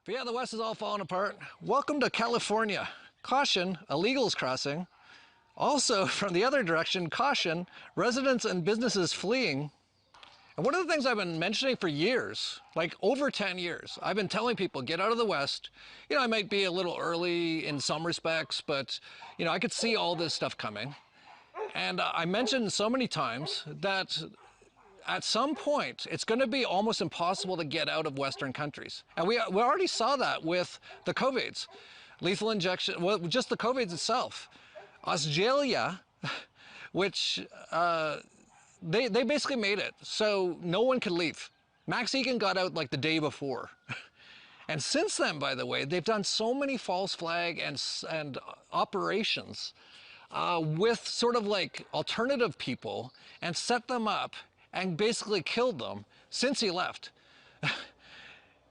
But yeah, the West is all falling apart. Welcome to California. Caution, illegals crossing. Also, from the other direction, caution, residents and businesses fleeing. And one of the things I've been mentioning for years, like over 10 years, I've been telling people, get out of the West. You know, I might be a little early in some respects, but, you know, I could see all this stuff coming. And I mentioned so many times that at some point, it's going to be almost impossible to get out of Western countries. And we already saw that with the COVIDs. Lethal injection, well, just the COVIDs itself. Australia, which they basically made it so no one could leave. Max Egan got out like the day before. And since then, by the way, they've done so many false flag and operations with sort of like alternative people and set them up and basically killed them since he left.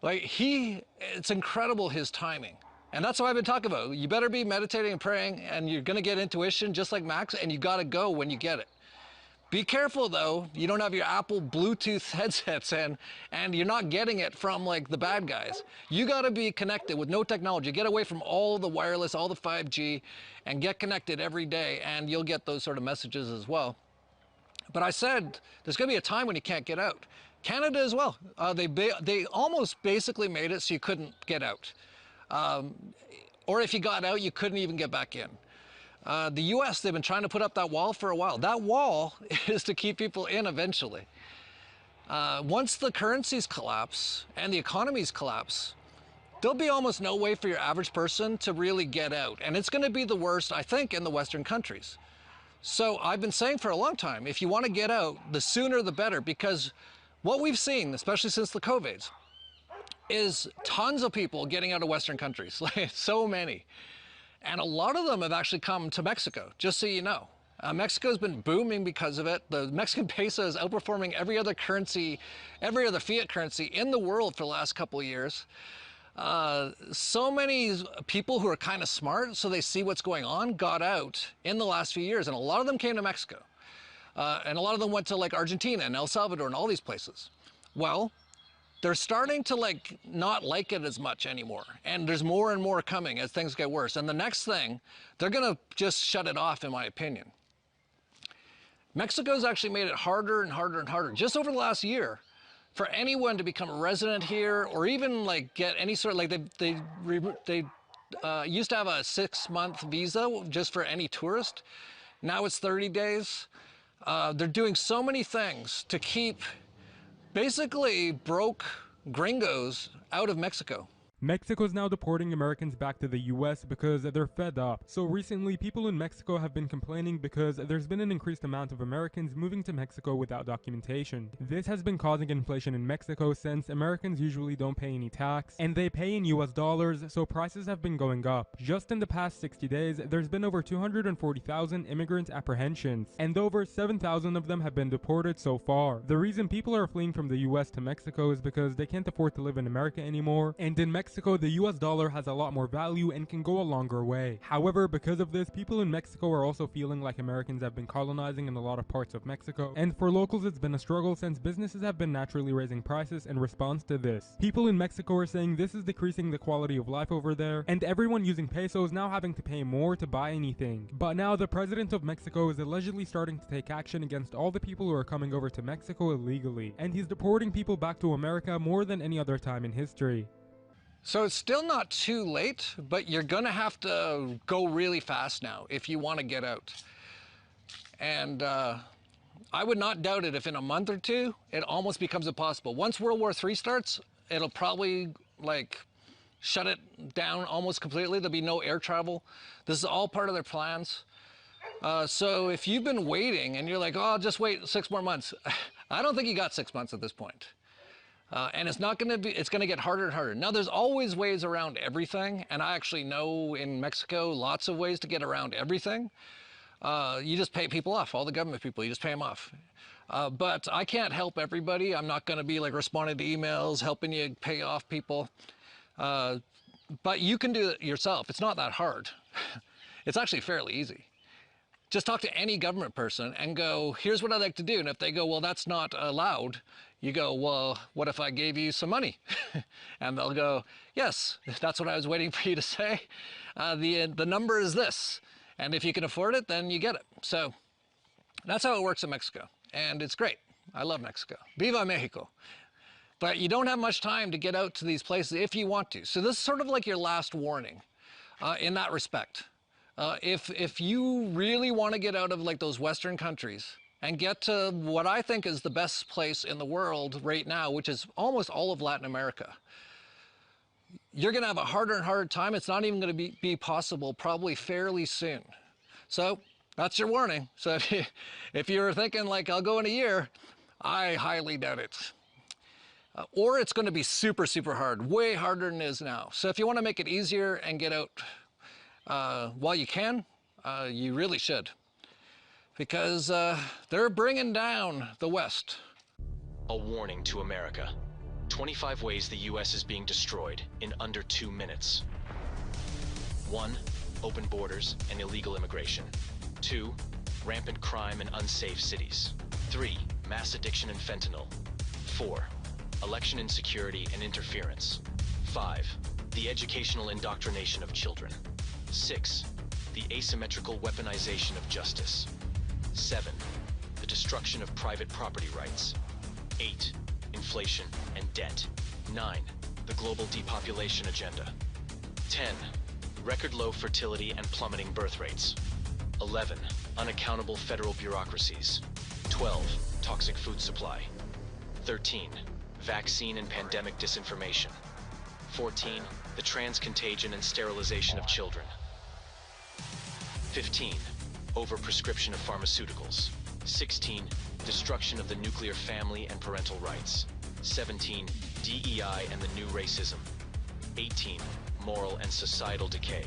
It's incredible his timing. And that's what I've been talking about. You better be meditating and praying, and you're gonna get intuition just like Max, and you gotta go when you get it. Be careful though, you don't have your Apple Bluetooth headsets in, and you're not getting it from like the bad guys. You gotta be connected with no technology. Get away from all the wireless, all the 5G, and get connected every day, and you'll get those sort of messages as well. But I said, there's going to be a time when you can't get out. Canada as well. They almost basically made it so you couldn't get out. Or if you got out, you couldn't even get back in. The US, they've been trying to put up that wall for a while. That wall is to keep people in eventually. Once the currencies collapse and the economies collapse, there'll be almost no way for your average person to really get out. And it's going to be the worst, I think, in the Western countries. So I've been saying for a long time, if you want to get out, the sooner the better, because what we've seen, especially since the COVIDs, is tons of people getting out of Western countries, like so many. And a lot of them have actually come to Mexico, just so you know. Mexico's been booming because of it. The Mexican peso is outperforming every other currency, every other fiat currency in the world for the last couple of years. So many people who are kind of smart, so they see what's going on, got out in the last few years, and a lot of them came to Mexico. And a lot of them went to like Argentina and El Salvador and all these places. Well, they're starting to not like it as much anymore. And there's more and more coming as things get worse. And the next thing, they're gonna just shut it off, in my opinion. Mexico's actually made it harder and harder and harder, just over the last year, for anyone to become a resident here, or even like get any sort of, they used to have a 6-month visa just for any tourist. Now it's 30 days. They're doing so many things to keep basically broke gringos out of Mexico. Mexico is now deporting Americans back to the US because they're fed up. So recently, people in Mexico have been complaining because there's been an increased amount of Americans moving to Mexico without documentation. This has been causing inflation in Mexico since Americans usually don't pay any tax, and they pay in US dollars, so prices have been going up. Just in the past 60 days, there's been over 240,000 immigrant apprehensions, and over 7,000 of them have been deported so far. The reason people are fleeing from the US to Mexico is because they can't afford to live in America anymore, and in Mexico, the US dollar has a lot more value and can go a longer way. However, because of this, people in Mexico are also feeling like Americans have been colonizing in a lot of parts of Mexico, and for locals it's been a struggle since businesses have been naturally raising prices in response to this. People in Mexico are saying this is decreasing the quality of life over there, and everyone using pesos now having to pay more to buy anything. But now the president of Mexico is allegedly starting to take action against all the people who are coming over to Mexico illegally, and he's deporting people back to America more than any other time in history. So it's still not too late, but you're gonna have to go really fast now if you want to get out. And I would not doubt it if in a month or two, it almost becomes impossible. Once World War III starts, it'll probably shut it down almost completely. There'll be no air travel. This is all part of their plans. So if you've been waiting and you're like, oh, I'll just wait 6 more months. I don't think you got 6 months at this point. And it's going to get harder and harder. Now, there's always ways around everything, and I actually know in Mexico lots of ways to get around everything. You just pay people off, all the government people, you just pay them off. But I can't help everybody. I'm not going to be responding to emails, helping you pay off people. But you can do it yourself. It's not that hard. It's actually fairly easy. Just talk to any government person and go, here's what I'd like to do. And if they go, well, that's not allowed, You go, well, what if I gave you some money? And they'll go, yes, that's what I was waiting for you to say. The number is this. And if you can afford it, then you get it. So that's how it works in Mexico. And it's great. I love Mexico. Viva Mexico. But you don't have much time to get out to these places if you want to. So this is sort of like your last warning in that respect. If you really want to get out of like those Western countries and get to what I think is the best place in the world right now, which is almost all of Latin America, you're going to have a harder and harder time. It's not even going to be possible probably fairly soon. So that's your warning. So if you're thinking like, I'll go in a year, I highly doubt it. Or it's going to be super, super hard, way harder than it is now. So if you want to make it easier and get out while you can, you really should. Because they're bringing down the West. A warning to America. 25 ways the U.S. is being destroyed in under 2 minutes. 1. Open borders and illegal immigration. 2. Rampant crime in unsafe cities. 3. Mass addiction and fentanyl. 4. Election insecurity and interference. 5. The educational indoctrination of children. 6. The asymmetrical weaponization of justice. 7. The destruction of private property rights. 8. Inflation and debt. 9. The global depopulation agenda. 10. Record low fertility and plummeting birth rates. 11. Unaccountable federal bureaucracies. 12. Toxic food supply. 13. Vaccine and pandemic disinformation. 14. The trans-contagion and sterilization of children. 15. Overprescription of pharmaceuticals. 16. Destruction of the nuclear family and parental rights. 17. DEI and the new racism. 18. Moral and societal decay.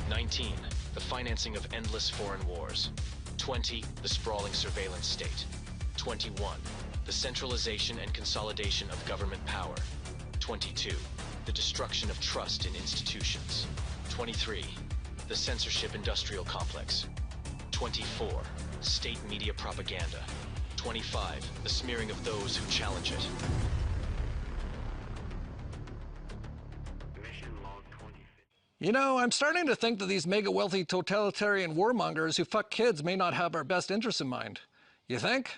19. The financing of endless foreign wars. 20. The sprawling surveillance state. 21. The centralization and consolidation of government power. 22. The destruction of trust in institutions. 23. The censorship industrial complex. 24. State media propaganda. 25. The smearing of those who challenge it. You know, I'm starting to think that these mega-wealthy totalitarian warmongers who fuck kids may not have our best interests in mind. You think?